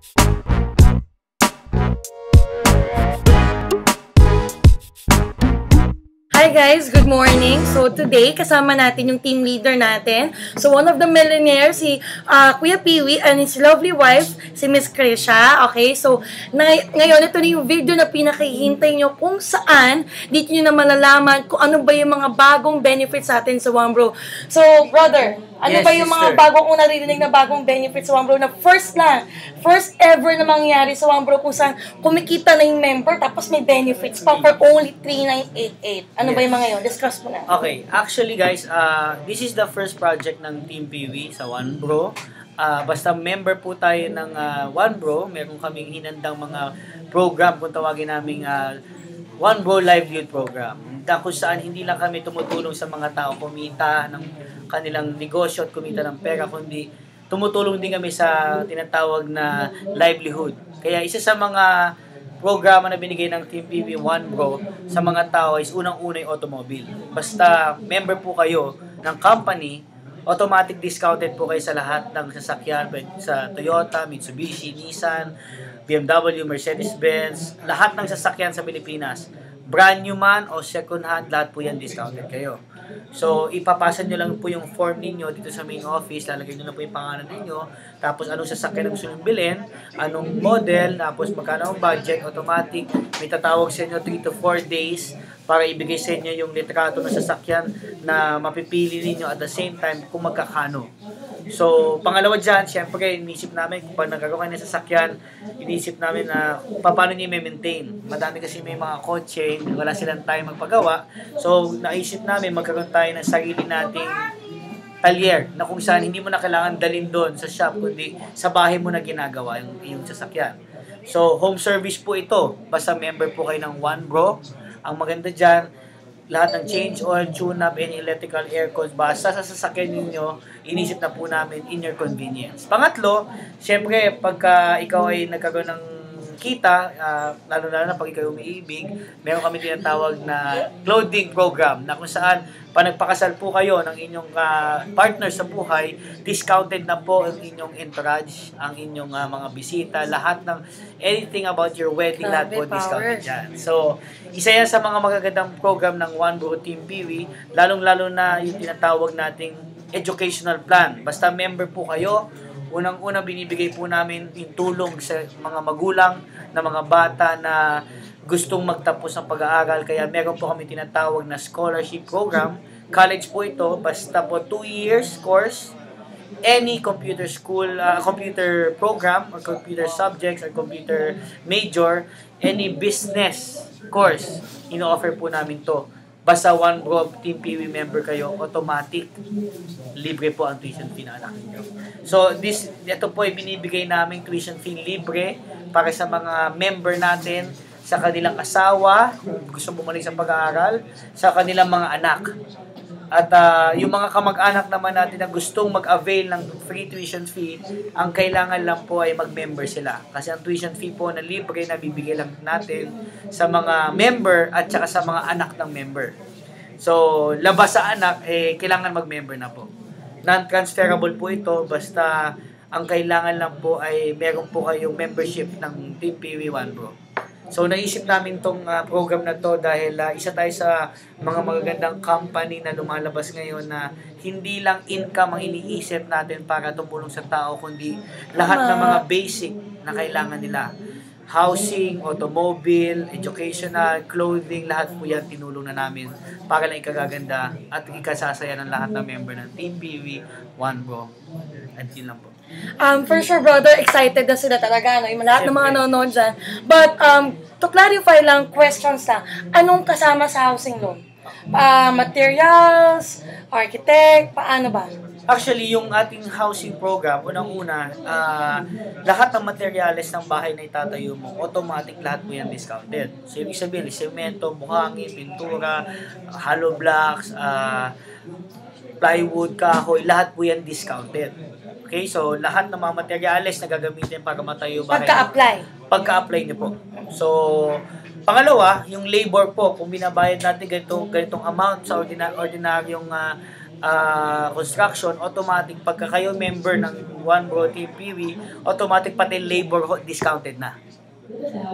Hi guys, good morning. So today kasama natin yung team leader natin. So one of the millionaires si Kuya Piwi and his lovely wife si Miss Krisha. Okay? So ngayon ito na yung video na pinakihintay nyo kung saan dito nyo na malalaman kung ano ba yung mga bagong benefits sa atin sa One Bro. So brother, ano Yes, ba yung mga sister. bagong kung naririnig na bagong benefits sa One Bro na first ever na mangyari sa One Bro kung saan kumikita na yung member tapos may benefits pa for only 3,988. Ano ba yung mga yun? Discuss mo na. Okay, actually guys, this is the first project ng Team Piwi sa One Bro. Basta member po tayo ng One Bro, meron kaming hinandang mga program kung tawagin naming One Bro Livelihood Program. Kung saan hindi lang kami tumutulong sa mga tao kumita ng kanilang negosyo at kumita ng pera, kundi tumutulong din kami sa tinatawag na livelihood. Kaya isa sa mga programa na binigay ng Team PV One Bro sa mga tao is unang-una yung automobile. Basta member po kayo ng company, automatic discounted po kayo sa lahat ng sasakyan sa Toyota, Mitsubishi, Nissan, BMW, Mercedes-Benz, lahat ng sasakyan sa Pilipinas. Brand new man o second hand, lahat po yan discounted kayo. So, ipapasa nyo lang po yung form ninyo dito sa main office, lalagay nyo na po yung pangalan ninyo, tapos anong sasakyan na gusto nyo bilhin, anong model, tapos magkano ang budget, automatic, may tatawag sa inyo 3 to 4 days para ibigay sa inyo yung litrato ng sasakyan na mapipili ninyo at the same time kung magkakano. So, pangalawa dyan, syempre, inisip namin kung pag nagkakaroon kayo ng sasakyan, inisip namin na paano nyo i-maintain. Madami kasi may mga kotse, wala silang time magpagawa. So, naisip namin magkaroon tayo ng sarili nating talyer na kung saan hindi mo na kailangan dalhin doon sa shop, kundi sa bahay mo na ginagawa yung sasakyan. So, home service po ito. Basta member po kayo ng One Bro. Ang maganda dyan, lahat ng change oil, tune-up, and electrical aircons, basta sa sasakyan ninyo, inisip na po namin in your convenience. Pangatlo, syempre, pagka ikaw ay nagkaroon ng kita, lalo-lalo na pag ikaw umiibig, meron kami tinatawag na clothing program na kung saan pag nagpakasal po kayo ng inyong partner sa buhay, discounted na po ang inyong entourage, ang inyong mga bisita, lahat ng anything about your wedding, lahat po discounted dyan. So, isa yan sa mga magagandang program ng One Bro Team Piwi, lalong-lalo na yung tinatawag nating educational plan. Basta member po kayo, unang-una binibigay po namin yung tulong sa mga magulang na mga bata na gustong magtapos ng pag-aaral. Kaya meron po kami tinatawag na scholarship program. College po ito, basta po 2 years course, any computer school, computer program or computer subjects or computer major, any business course, ino-offer po namin to. Basta One Bro Team Piwi member kayo, automatic, libre po ang tuition fee na anak niyo. So, ito po ay binibigay namin tuition fee libre para sa mga member natin, sa kanilang asawa, kung gusto bumalik sa pag-aaral, sa kanilang mga anak. At yung mga kamag-anak naman natin na gustong mag-avail ng free tuition fee, ang kailangan lang po ay mag-member sila. Kasi ang tuition fee po na libre na bibigay lang natin sa mga member at saka sa mga anak ng member. So, labas sa anak, kailangan mag-member na po. Non-transferable po ito, basta ang kailangan lang po ay meron po kayong membership ng Team Piwi One Bro. So, naisip namin tong program na to dahil isa tayo sa mga magagandang company na lumalabas ngayon na hindi lang income ang iniisip natin para tumulong sa tao, kundi lahat ng mga basic na kailangan nila. Housing, automobile, educational, clothing, lahat po yan tinulong na namin para lang ikagaganda at ikasasaya ng lahat ng member ng Team PV, One Bro. At yun lang po. For sure, brother, excited na sila talaga, no? Yung lahat ng mga nanonood dyan. But, to clarify lang, questions lang. Anong kasama sa housing loan? Materials, architect, paano ba? Actually, yung ating housing program, unang-una, lahat ng materyales ng bahay na itatayo mo, automatic lahat po yan discounted. So, ibig sabihin, semento, buhangin, pintura, hollow blocks, plywood, kahoy, lahat po yan discounted. Okay, so lahat ng mga materyales na gagamitin para matayo bahay. Pagka-apply niyo po. So, pangalawa, yung labor po, kung binabayad natin ganitong amount sa ordinaryong construction, automatic pagka kayo member ng ng One Bro Team Peewee, automatic pati labor discounted na.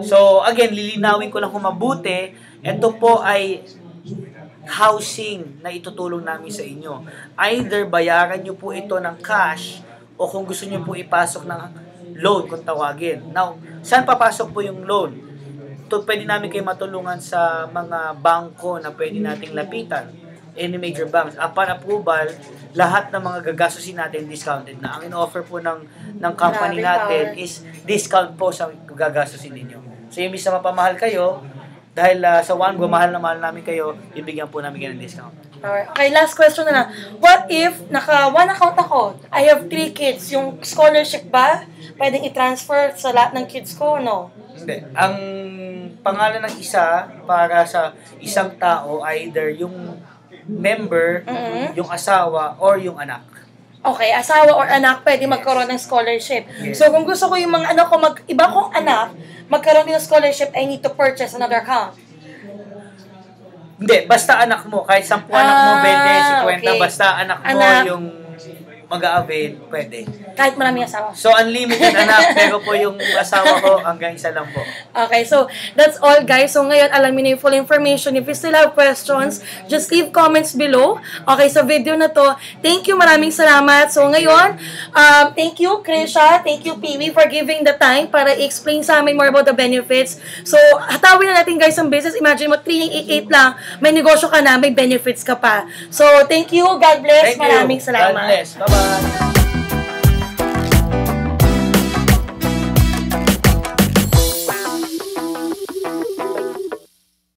So, again, lilinawin ko lang kung mabuti, ito po ay housing na itutulong namin sa inyo. Either bayaran nyo po ito ng cash o kung gusto nyo po ipasok ng loan kung tawagin. Now, saan papasok po yung loan? Ito, pwede namin kayo matulungan sa mga bangko na pwede nating lapitan. Any major banks. Upon approval, lahat ng mga gagastusin natin discounted na. Ang in-offer po ng company natin is discount po sa gagastusin ninyo. So, yung bisa mapamahal kayo, dahil sa One Bro, mahal na mahal namin kayo, ibigyan po namin kayo ng discount. Alright. Okay, last question na lang. What if naka-one account ako, I have 3 kids, yung scholarship ba, pwedeng i-transfer sa lahat ng kids ko, no? Hindi. Ang pangalan ng isa para sa isang tao, either yung member, yung asawa, or yung anak. Okay, asawa or anak pwede magkaroon ng scholarship. Yes. So, kung gusto ko yung mga anak ko, iba kong anak, magkaroon din ng scholarship, I need to purchase another account. Hindi, basta anak mo. Kahit 10 anak mo, 20, 50, okay. Basta anak mo yung mag-a-avail, pwede. Kahit maraming asawa. So, unlimited anak, pero po yung asawa ko, hanggang isa lang po. Okay, so that's all guys. So ngayon, alam niyo na yung full information. If you still have questions, just leave comments below. Okay, sa video na to, thank you, maraming salamat. So ngayon, thank you, Krisha, thank you, Peewee, for giving the time para i-explain sa amin more about the benefits. So, hatawin na natin guys ang business. Imagine mo, 388 lang, may negosyo ka na, may benefits ka pa. So, thank you, God bless, Thank you. maraming salamat. God bless. Bye-bye.